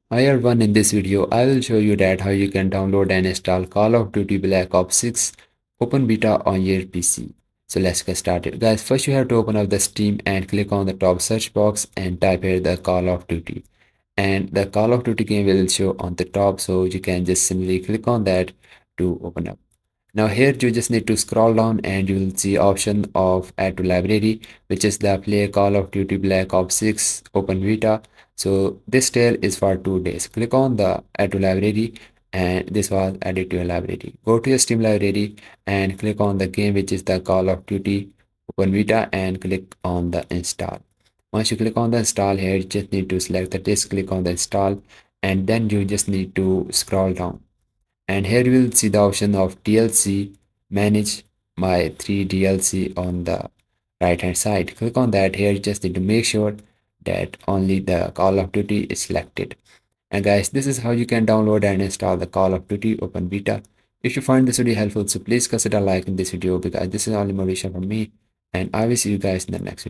Hi everyone, in this video I will show you that how you can download and install Call of Duty Black Ops 6 open beta on your PC. So let's get started. Guys, first you have to open up the Steam and click on the top search box and type here the Call of Duty. And the Call of Duty game will show on the top, so you can just simply click on that to open up. Now here you just need to scroll down and you will see option of add to library, which is the play Call of Duty Black Ops 6 open beta. So this tale is for 2 days. Click on the add to library and this was added to your library. Go to your Steam library and click on the game, which is the Call of Duty open beta, and click on the install. Once you click on the install here, you just need to select the disk, click on the install, and then you just need to scroll down, and here you will see the option of DLC. Manage my 3 DLC on the right hand side. Click on that. Here you just need to make sure that only the Call of Duty is selected. And guys, this is how you can download and install the Call of Duty open beta. If you find this video helpful, so please consider liking this video, because this is only motivation from me, and I will see you guys in the next video.